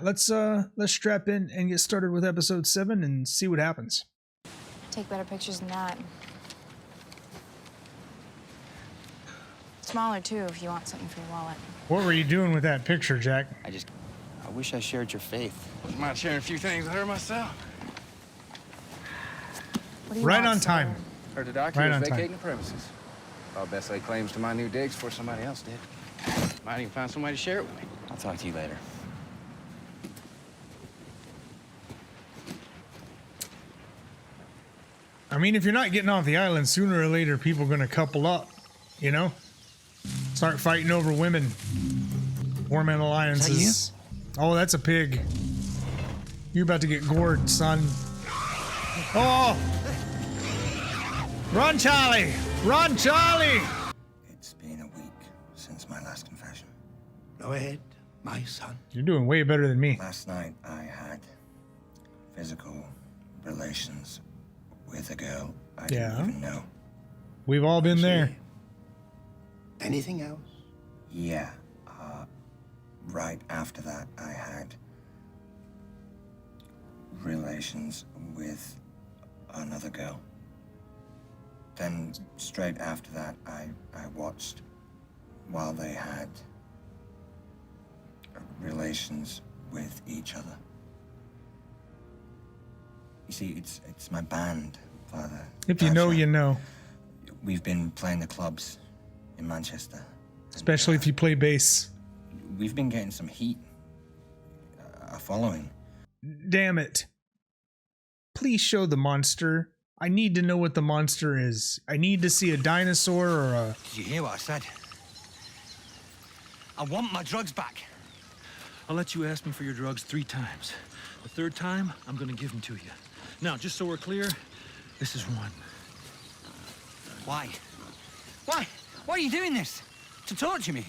let's strap in and get started with episode 7 and see what happens. Take better pictures than that. Smaller too, if you want something for your wallet. What were you doing with that picture, Jack? I wish I shared your faith. Wouldn't mind sharing a few things I heard myself. What do you Right want, on time. Heard the doctor Right was on time. vacating the premises. I'll best lay claims to my new digs before somebody else did. Might even find somebody to share it with me. I'll talk to you later. I mean, if you're not getting off the island, sooner or later, people are going to couple up, you know? Start fighting over women. Form an alliances. Oh, that's a pig. You're about to get gored, son. Oh! Run, Charlie! Run, Charlie! It's been a week since my last confession. Go ahead, my son. You're doing way better than me. Last night I had physical relations with a girl I didn't even know. We've all been there. Anything else? Yeah. Right after that I had relations with another girl. Then straight after that I watched while they had relations with each other. You see, it's my band, Father. If you know, you know. We've been playing the clubs in Manchester. Especially if you play bass. We've been getting some heat. A following. Damn it. Please show the monster. I need to know what the monster is. I need to see a dinosaur or a... Did you hear what I said? I want my drugs back. I'll let you ask me for your drugs 3 times. The 3rd time, I'm gonna give them to you. Now, just so we're clear, this is 1. Why? Why? Why are you doing this? To torture me?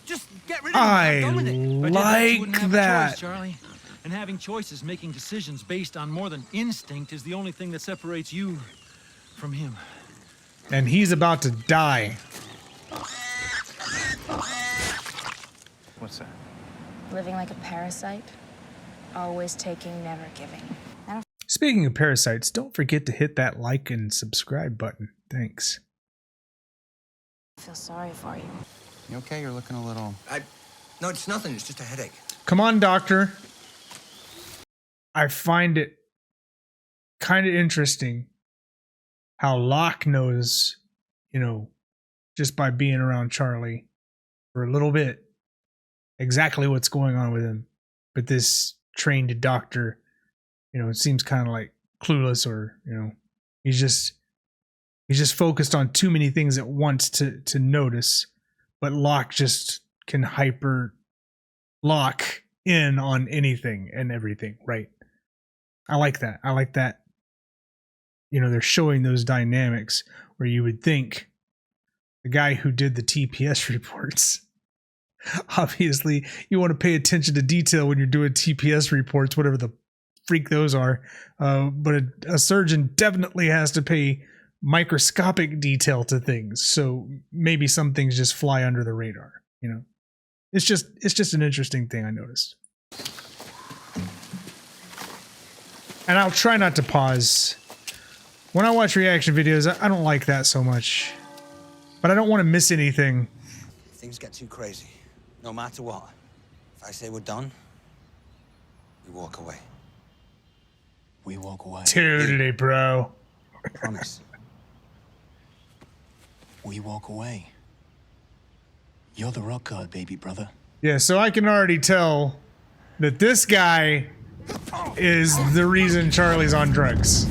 Just get rid of me. I I'm done with it. If I did you wouldn't like have a that. choice, Charlie. And having choices, making decisions based on more than instinct is the only thing that separates you from him. And he's about to die. What's that? Living like a parasite. Always taking, never giving. I don't Speaking of parasites, don't forget to hit that like and subscribe button. Thanks. feel sorry for you. You okay? You're looking a little... No, it's nothing. It's just a headache. Come on, doctor. I find it kind of interesting how Locke knows, you know, just by being around Charlie for a little bit, exactly what's going on with him. But this trained doctor, you know, it seems kind of like clueless, or, you know, he's just focused on too many things at once to notice. But Locke just can hyper lock in on anything and everything, right? I like that. I like that. You know, they're showing those dynamics where you would think the guy who did the TPS reports, obviously you want to pay attention to detail when you're doing TPS reports, whatever the freak those are. But a surgeon definitely has to pay microscopic detail to things. So maybe some things just fly under the radar, you know? It's just an interesting thing I noticed. And I'll try not to pause. When I watch reaction videos, I don't like that so much. But I don't want to miss anything. If things get too crazy, no matter what, if I say we're done, we walk away. We walk away. Totally, bro. Promise. We walk away. You're the rock god, baby brother. Yeah, so I can already tell that this guy is the reason Charlie's on drugs.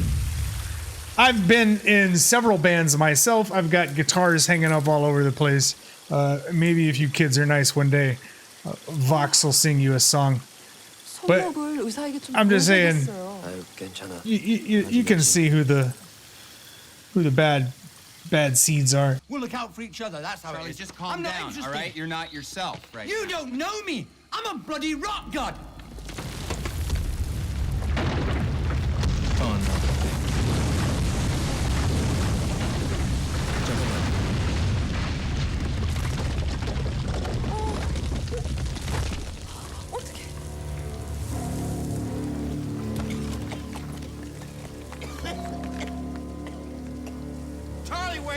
I've been in several bands myself. I've got guitars hanging up all over the place. Maybe if you kids are nice one day, Vox will sing you a song. But I'm just saying, you can see who the bad seeds are. We'll look out for each other, that's how Charlie, it is. just calm I'm not down, interested. all right? You're not yourself right You now. don't know me! I'm a bloody rock god! Come on, now.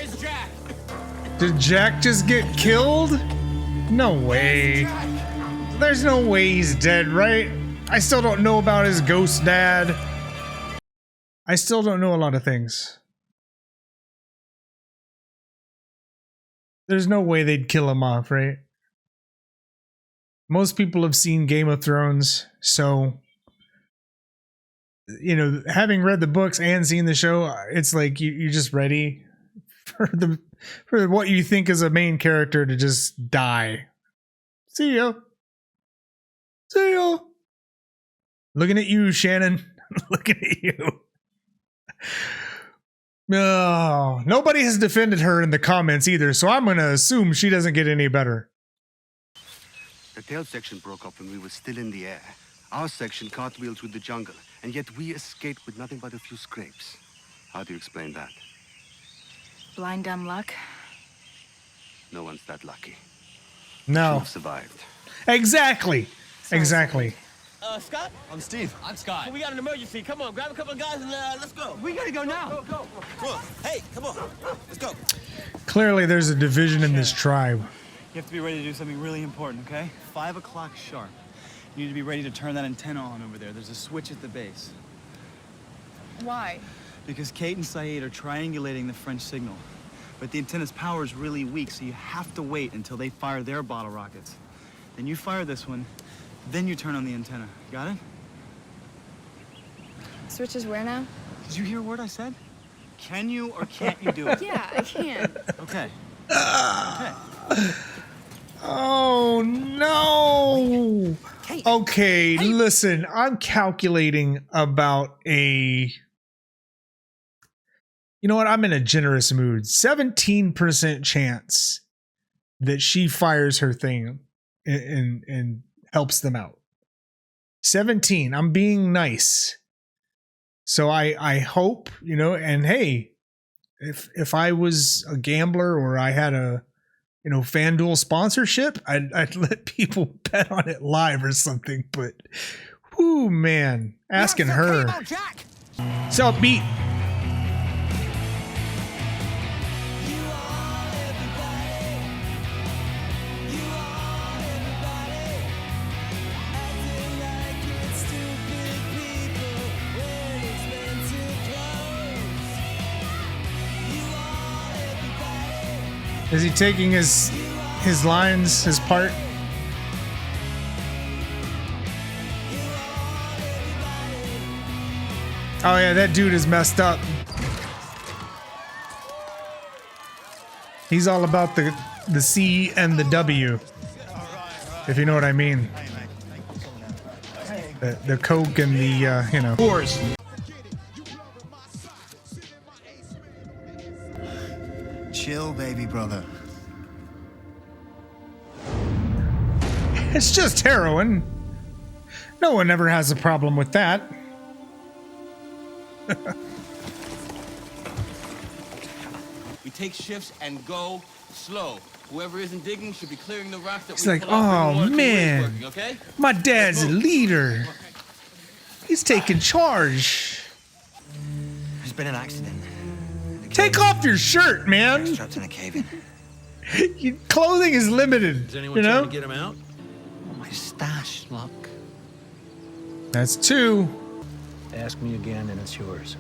Where's Jack? Did Jack just get killed? No way. There's no way he's dead, right? I still don't know about his ghost dad. I still don't know a lot of things. There's no way they'd kill him off, right? Most people have seen Game of Thrones, so, you know, having read the books and seen the show, it's like you're just ready for what you think is a main character to just die. See ya. See ya. Looking at you, Shannon. Looking at you. No, nobody has defended her in the comments either, so I'm gonna assume she doesn't get any better. The tail section broke up when we were still in the air. Our section cartwheeled through the jungle, and yet we escaped with nothing but a few scrapes. How do you explain that? Blind dumb luck. No one's that lucky. No. We've survived. Exactly. Exactly. Scott? I'm Steve. I'm Scott. We got an emergency. Come on, grab a couple of guys and let's go. We gotta go now. Go. Come on. Hey, come on. Let's go. Clearly there's a division in this tribe. You have to be ready to do something really important, okay? 5 o'clock sharp. You need to be ready to turn that antenna on over there. There's a switch at the base. Why? Because Kate and Saeed are triangulating the French signal. But the antenna's power is really weak, so you have to wait until they fire their bottle rockets. Then you fire this one, then you turn on the antenna. Got it? Switch is where now? Did you hear a word I said? Can you or can't you do it? Yeah, I can. Okay. Okay. Oh no. Okay, listen, I'm calculating about a... You know what? I'm in a generous mood. 17% chance that she fires her thing and helps them out. 17. I'm being nice. So I hope, you know, and hey, if I was a gambler or I had a, you know, FanDuel sponsorship, I'd let people bet on it live or something. But, whoo, man, asking her. So beat. Is he taking his lines, his part? Oh yeah, that dude is messed up. He's all about the C and the W, if you know what I mean. The coke and the you know. Wars. Chill, baby brother. It's just heroin. No one ever has a problem with that. We take shifts and go slow. Whoever isn't digging should be clearing the rocks that He's we like, pull off oh when we want to man, working, okay? my dad's a leader. He's taking charge. There's been an accident. Take off your shirt, man. Trapped in a cave-in. Your clothing is limited. Is anyone you know? trying to get him out? My stash, look. That's 2. Ask me again and it's yours.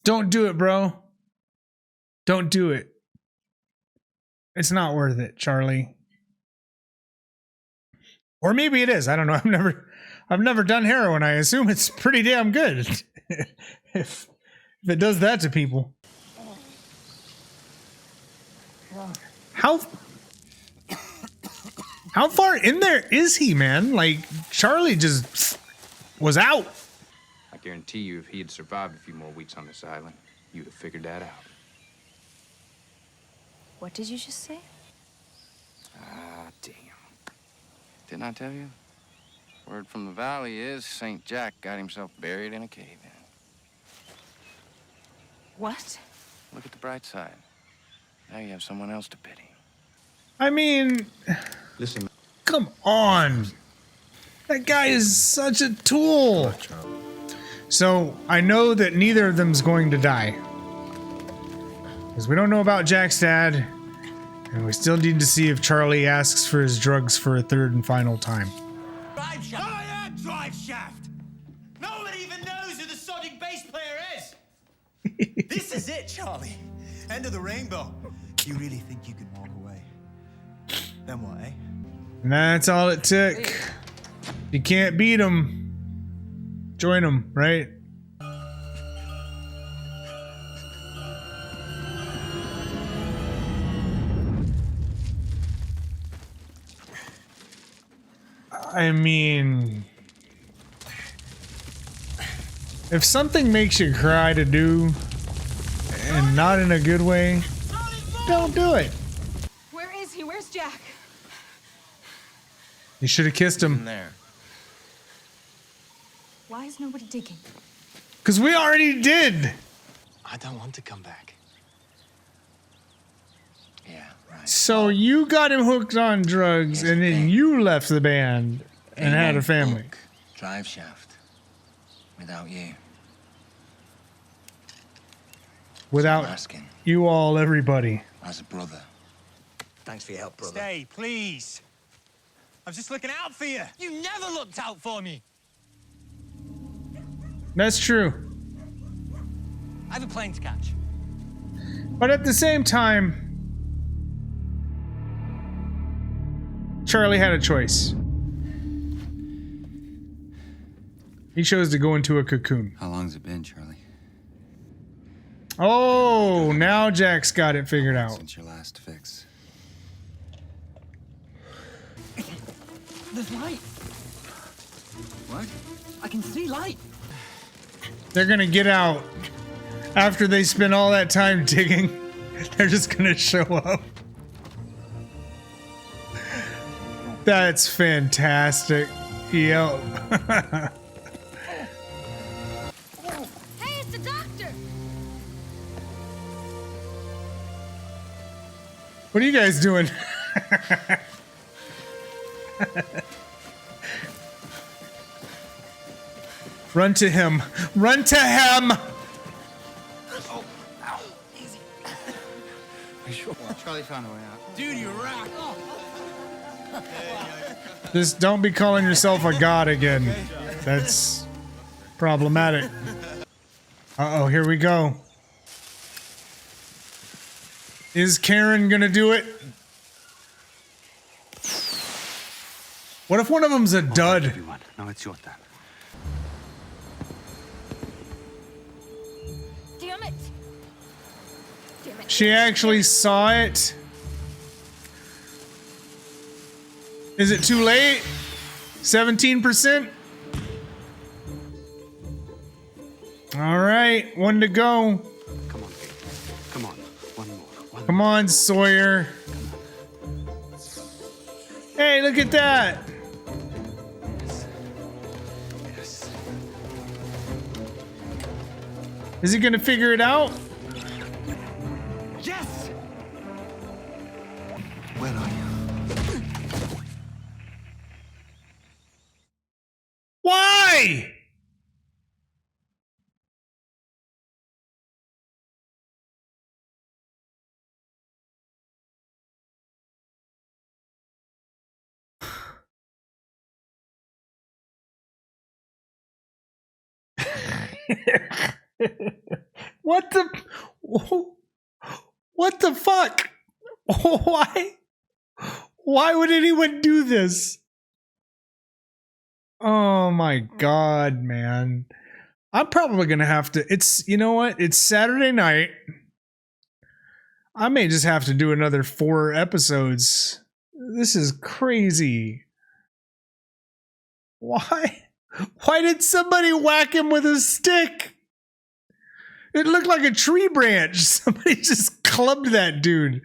Don't do it, bro. Don't do it. It's not worth it, Charlie. Or maybe it is. I don't know. I've never done heroin. I assume it's pretty damn good. if it does that to people. How far in there is he, man? Like, Charlie just was out. I guarantee you, if he had survived a few more weeks on this island, you'd have figured that out. What did you just say? Ah, damn. Didn't I tell you? Word from the valley is St. Jack got himself buried in a cave-in. What? Look at the bright side. Now you have someone else to pity. I mean, Listen. come on. That guy is such a tool. So I know that neither of them's going to die. Because we don't know about Jack's dad. And we still need to see if Charlie asks for his drugs for a third and final time. Drive shaft. I am drive shaft. Nobody even knows who the sodding bass player is. This is it, Charlie. End of the rainbow. You really think you can walk away? Then what, eh? And that's all it took. You can't beat him. Join him, right? I mean, if something makes you cry to do, and not in a good way, don't do it. Where is he? Where's Jack? You should have kissed him. There. Why is nobody digging? Because we already did. I don't want to come back. Yeah, right. So you got him hooked on drugs, and then you left the band and They had a won't family. book Drive shaft without you. Without I'm asking you all, everybody. as a brother. Thanks for your help, brother. Stay, please. I was just looking out for you. You never looked out for me. That's true. I have a plane to catch. But at the same time, Charlie had a choice. He chose to go into a cocoon. How long's it been, Charlie? Oh, now Jack's got it figured out. Since your last fix. There's light. What? I can see light. They're gonna get out after they spend all that time digging. They're just gonna show up. That's fantastic. Yep. Hey, it's the doctor! What are you guys doing? Run to him. Run to him! Oh, ow. Easy. Charlie found a way out. Dude, you rock. Just don't be calling yourself a god again. That's problematic. Uh-oh, here we go. Is Karen gonna do it? What if one of them's a dud? Everyone, now it's your turn. Damn it! Damn it. She actually saw it. Is it too late? 17%? All right, one to go. Come on, Kate. Come on. One more. Come on, Sawyer. Hey, look at that. Yes. Is he gonna figure it out? Yes! Where are you? Why? What the fuck? Why would anyone do this? Oh my god, man. I'm probably gonna have to, you know what? It's Saturday night. I may just have to do another 4 episodes. This is crazy. Why did somebody whack him with a stick? It looked like a tree branch. Somebody just clubbed that dude.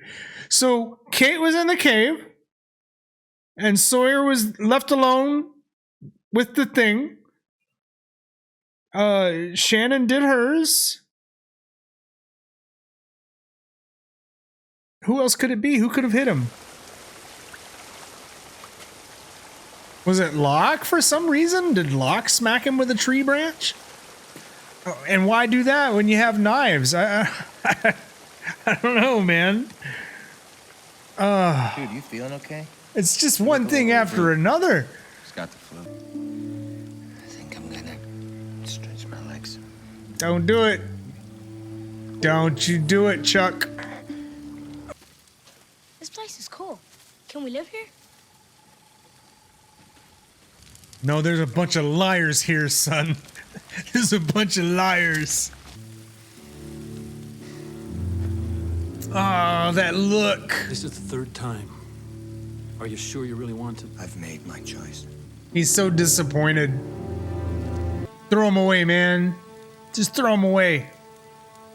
So Kate was in the cave, and Sawyer was left alone with the thing. Shannon did hers. Who else could it be? Who could have hit him? Was it Locke for some reason? Did Locke smack him with a tree branch? Oh, and why do that when you have knives? I I don't know, man. Dude, you feeling okay? It's just one thing after another. Just got the flu. I think I'm gonna stretch my legs. Don't do it. Don't you do it, Chuck. This place is cool. Can we live here? No, there's a bunch of liars here, son. There's a bunch of liars. Oh, that look. This is the third time. Are you sure you really want to? I've made my choice. He's so disappointed. Throw him away, man. Just throw him away.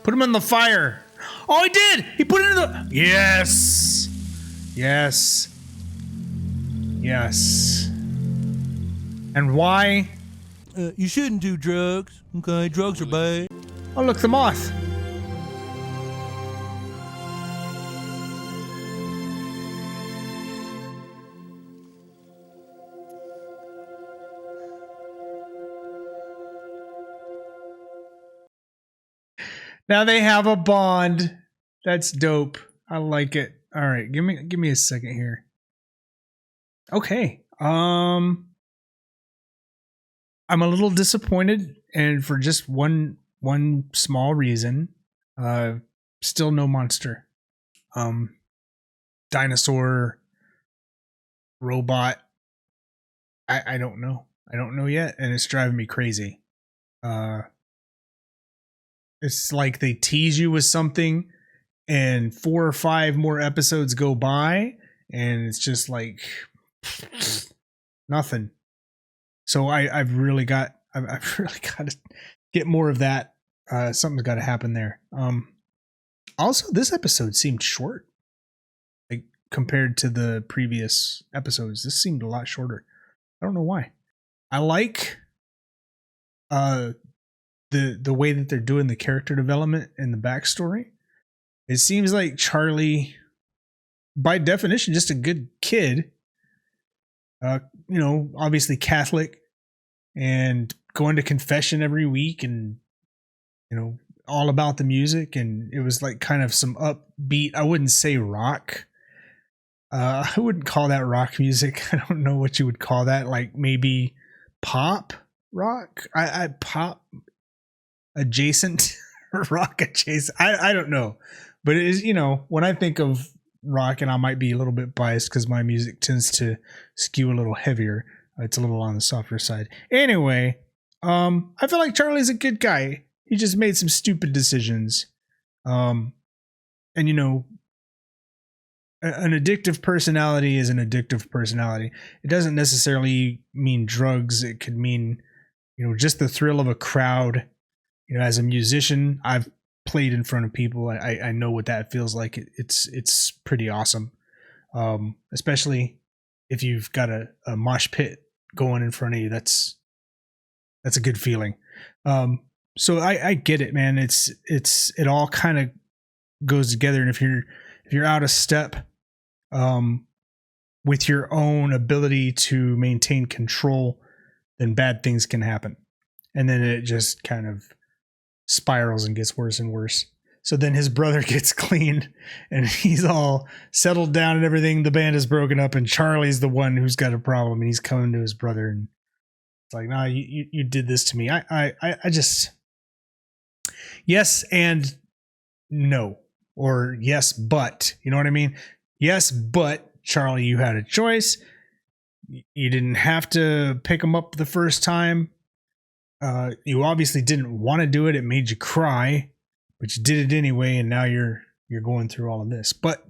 Put him in the fire. Oh, he did! He put it in the... Yes! Yes. Yes. And why? You shouldn't do drugs, okay? Drugs are bad. Oh, look, the moth. Now they have a bond. That's dope. I like it. All right, give me a second here. Okay. I'm a little disappointed, and for just one small reason. Still no monster. Dinosaur, robot. I don't know. I don't know yet, and it's driving me crazy. It's like they tease you with something, and 4 or 5 more episodes go by, and it's just like nothing. So I've really got to get more of that. Something's got to happen there. Also, this episode seemed short, like compared to the previous episodes. This seemed a lot shorter. I don't know why. I like the way that they're doing the character development and the backstory. It seems like Charlie, by definition, just a good kid. Obviously Catholic, and going to confession every week, and all about the music, and it was like kind of some upbeat. I wouldn't say rock. I wouldn't call that rock music. I don't know what you would call that. Like maybe pop rock. I pop adjacent, rock adjacent. I don't know, but it is, when I think of rock, and I might be a little bit biased because my music tends to skew a little heavier. It's a little on the softer side. Anyway, I feel like Charlie's a good guy. He just made some stupid decisions. And an addictive personality is an addictive personality. It doesn't necessarily mean drugs. It could mean, just the thrill of a crowd. As a musician, I've played in front of people. I know what that feels like. It's pretty awesome. Especially if you've got a mosh pit going in front of you. That's a good feeling. So I get it, man. It all kind of goes together. And if you're out of step with your own ability to maintain control, then bad things can happen. And then it just kind of spirals and gets worse and worse. So then his brother gets clean, and he's all settled down and everything. The band is broken up, and Charlie's the one who's got a problem, and he's coming to his brother, and it's like, nah, you did this to me. I just, yes and no, or yes, but, you know what I mean? Yes, but Charlie, you had a choice. You didn't have to pick him up the first time. You obviously didn't want to do it. It made you cry, but you did it anyway, and now you're going through all of this. But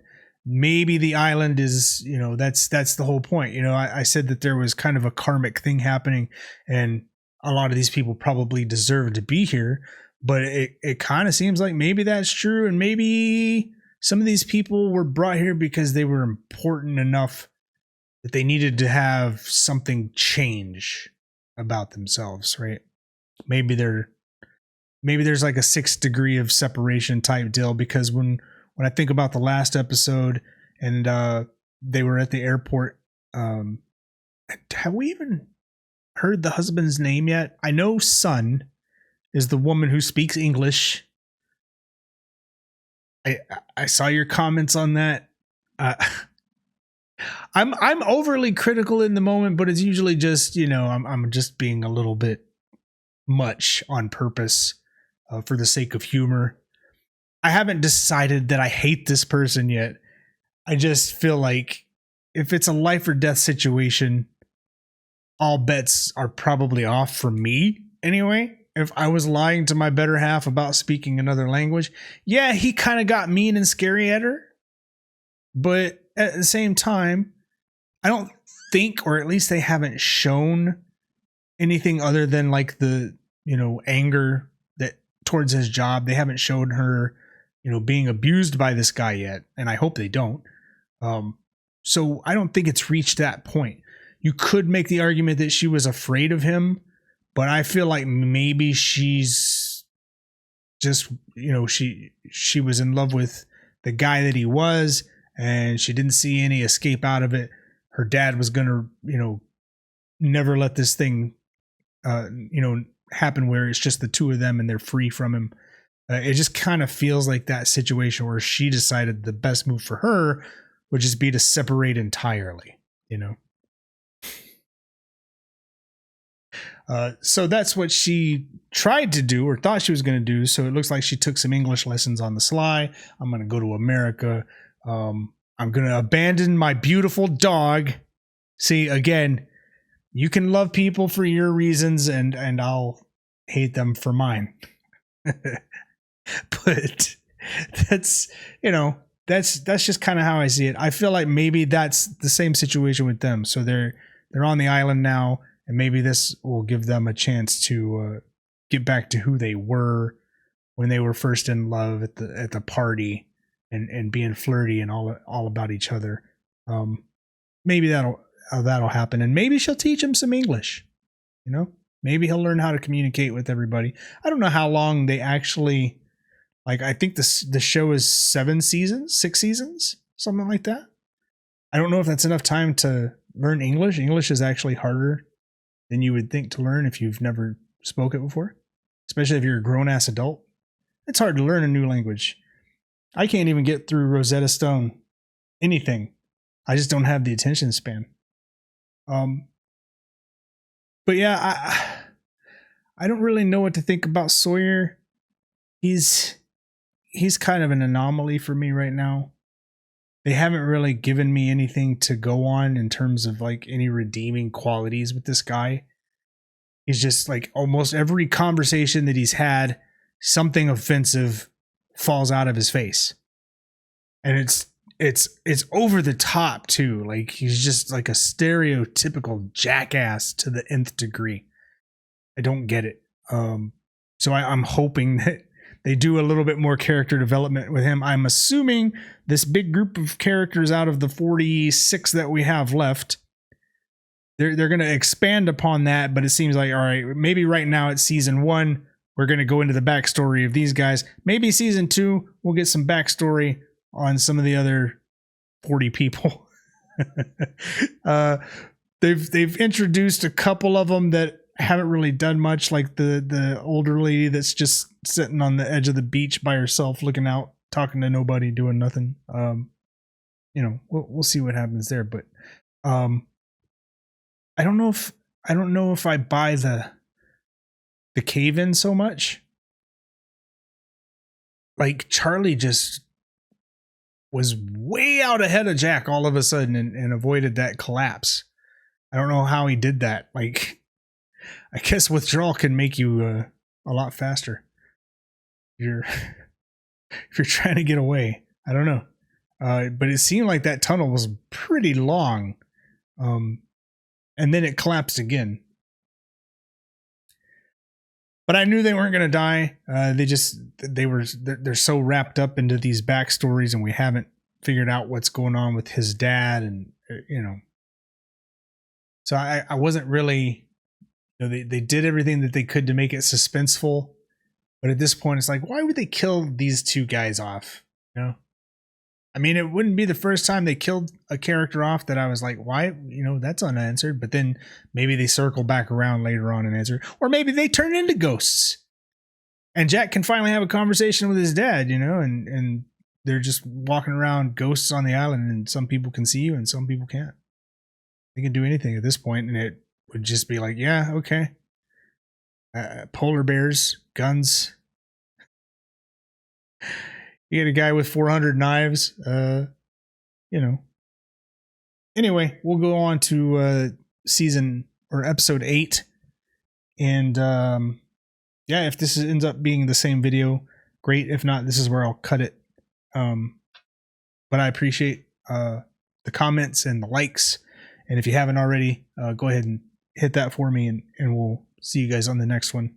maybe the island is, that's the whole point. I said that there was kind of a karmic thing happening, and a lot of these people probably deserve to be here, but it kind of seems like maybe that's true, and maybe some of these people were brought here because they were important enough that they needed to have something change about themselves, right? Maybe there's like a 6 degree of separation type deal, because when I think about the last episode and they were at the airport, have we even heard the husband's name yet? I know Sun is the woman who speaks English. I saw your comments on that. I'm overly critical in the moment, but it's usually just, I'm just being a little bit much on purpose for the sake of humor. I haven't decided that I hate this person yet. I just feel like if it's a life or death situation, all bets are probably off for me anyway. If I was lying to my better half about speaking another language, yeah, he kind of got mean and scary at her. But at the same time, I don't think, or at least they haven't shown anything other than like the, anger that towards his job. They haven't shown her, being abused by this guy yet. And I hope they don't. So I don't think it's reached that point. You could make the argument that she was afraid of him, but I feel like maybe she's just, she was in love with the guy that he was, and she didn't see any escape out of it. Her dad was going to, never let this thing, happen where it's just the two of them and they're free from him. It just kind of feels like that situation where she decided the best move for her would just be to separate entirely, So that's what she tried to do, or thought she was going to do. So it looks like she took some English lessons on the sly. I'm going to go to America. I'm going to abandon my beautiful dog. See, again, you can love people for your reasons and I'll hate them for mine. But that's, that's just kind of how I see it. I feel like maybe that's the same situation with them. So they're on the island now, and maybe this will give them a chance to get back to who they were when they were first in love at the party and being flirty and all about each other. Maybe that'll happen, and maybe she'll teach him some English. Maybe he'll learn how to communicate with everybody. I don't know how long they actually. Like, I think the show is 6 seasons, something like that. I don't know if that's enough time to learn English. English is actually harder than you would think to learn if you've never spoke it before, especially if you're a grown-ass adult. It's hard to learn a new language. I can't even get through Rosetta Stone, anything. I just don't have the attention span. But yeah, I don't really know what to think about Sawyer. He's kind of an anomaly for me right now. They haven't really given me anything to go on in terms of like any redeeming qualities with this guy. He's just like almost every conversation that he's had, something offensive falls out of his face. And it's over the top too. Like he's just like a stereotypical jackass to the nth degree. I don't get it. So I'm hoping that they do a little bit more character development with him. I'm assuming this big group of characters out of the 46 that we have left, they're going to expand upon that, but it seems like, all right, maybe right now it's season 1. We're going to go into the backstory of these guys. Maybe season 2, we'll get some backstory on some of the other 40 people. They've introduced a couple of them that haven't really done much, like the older lady that's just sitting on the edge of the beach by herself, looking out, talking to nobody, doing nothing. We'll see what happens there, but I don't know if I buy the cave-in so much. Like Charlie just was way out ahead of Jack all of a sudden and avoided that collapse. I don't know how he did that. Like, I guess withdrawal can make you a lot faster. If you're trying to get away. I don't know. But it seemed like that tunnel was pretty long. And then it collapsed again. But I knew they weren't going to die. They're so wrapped up into these backstories, and we haven't figured out what's going on with his dad, and So I wasn't really. They did everything that they could to make it suspenseful, but at this point, it's like, why would they kill these two guys off? I mean, it wouldn't be the first time they killed a character off that I was like, why? That's unanswered. But then maybe they circle back around later on and answer, or maybe they turn into ghosts, and Jack can finally have a conversation with his dad, and they're just walking around ghosts on the island, and some people can see you and some people can't. They can do anything at this point, and it would just be like, yeah, okay. Polar bears, guns. You get a guy with 400 knives, you know. Anyway, we'll go on to episode 8. And yeah, if this ends up being the same video, great. If not, this is where I'll cut it. But I appreciate the comments and the likes. And if you haven't already, go ahead and hit that for me, and we'll see you guys on the next one.